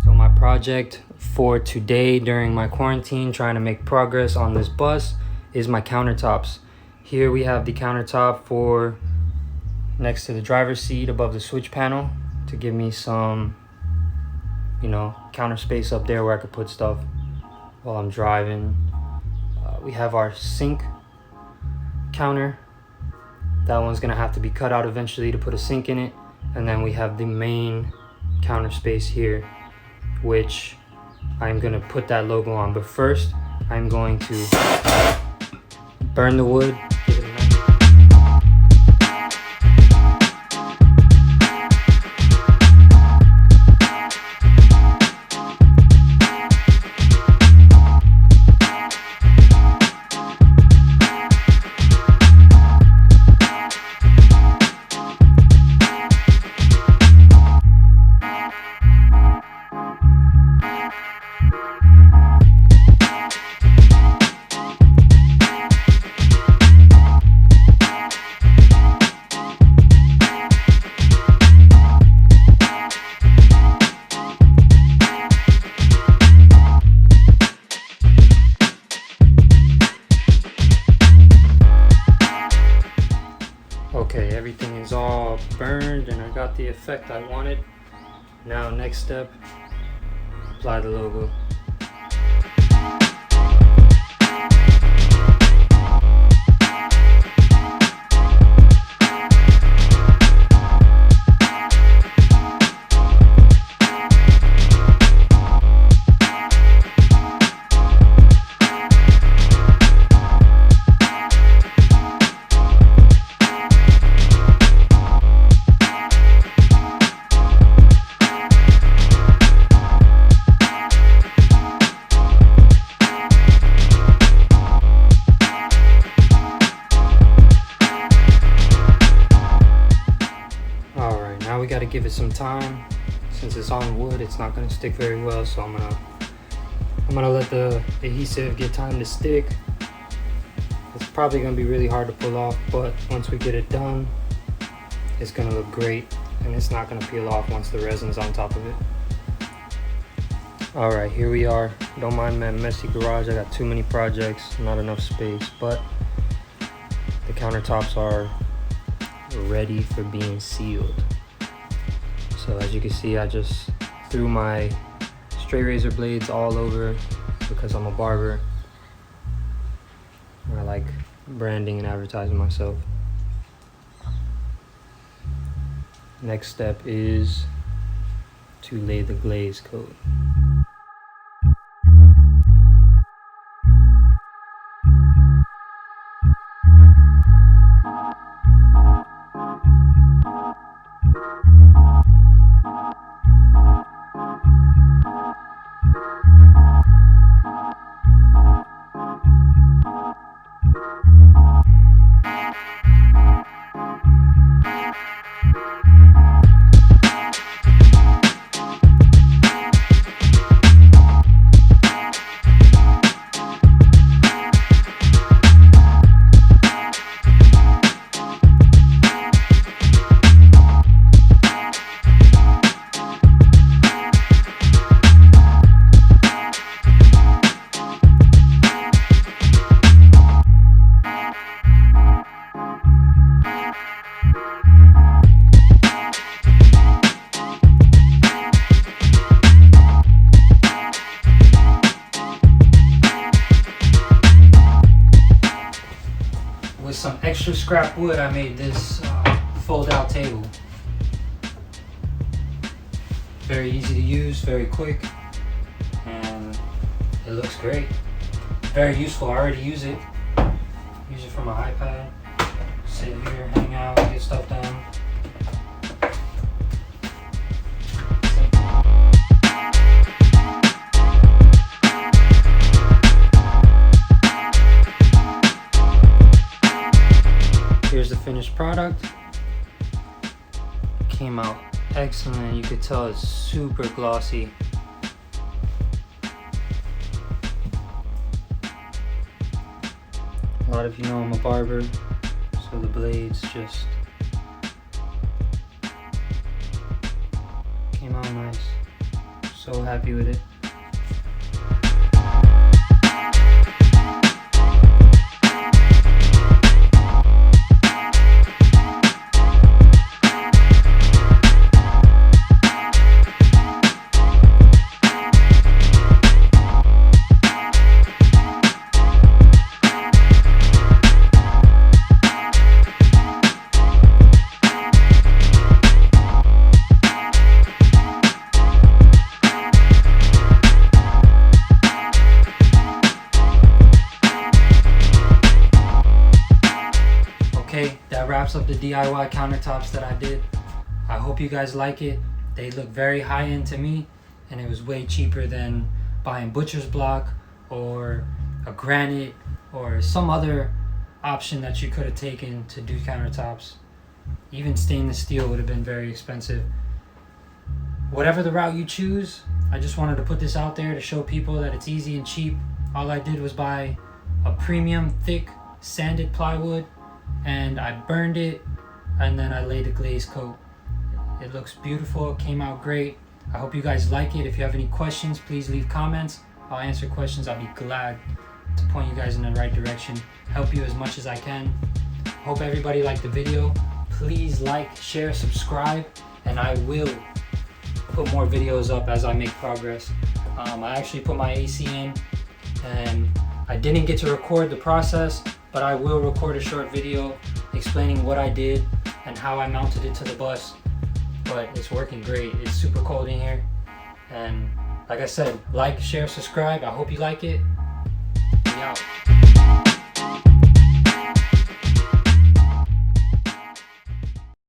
So my project for today during my quarantine, trying to make progress on this bus, is my countertops. Here we have the countertop for next to the driver's seat above the switch panel to give me some, counter space up there where I could put stuff while I'm driving. We have our sink counter. That one's gonna have to be cut out eventually to put a sink in it. And then we have the main counter space here, which I'm gonna put that logo on. But first, I'm going to burn the wood. Give it a nice Okay, everything is all burned and I got the effect I wanted. Now, next step, apply the logo. Now we got to give it some time. Since it's on wood, it's not going to stick very well, so I'm gonna let the adhesive get time to stick. It's probably going to be really hard to pull off, but once we get it done, it's going to look great, and it's not going to peel off once the resin's on top of it. Alright, here we are. Don't mind my messy garage. I got too many projects, not enough space, but the countertops are ready for being sealed. So as you can see, I just threw my straight razor blades all over because I'm a barber. I like branding and advertising myself. Next step is to lay the glaze coat. With some extra scrap wood, I made this fold-out table. Very easy to use, very quick, and it looks great. Very useful. I already use it. Use it for my iPad. Sit here, hang out, get stuff done. Here's the finished product. Came out excellent. You could tell it's super glossy. A lot of you know I'm a barber, so the blades just came out nice. So happy with it. Okay, that wraps up the DIY countertops that I did. I hope you guys like it. They look very high end to me, and it was way cheaper than buying butcher's block or a granite or some other option that you could have taken to do countertops. Even stainless steel would have been very expensive. Whatever the route you choose, I just wanted to put this out there to show people that it's easy and cheap. All I did was buy a premium thick sanded plywood, and I burned it, and then I laid a glaze coat. It looks beautiful. It came out great. I hope you guys like it. If you have any questions, please leave comments. I'll answer questions. I'll be glad to point you guys in the right direction, help you as much as I can. Hope everybody liked the video. Please like, share, subscribe, and I will put more videos up as I make progress. I actually put my AC in, and I didn't get to record the process, but I will record a short video explaining what I did and how I mounted it to the bus. But it's working great. It's super cold in here, and like I said, like, share, subscribe. I hope you like it. Be out.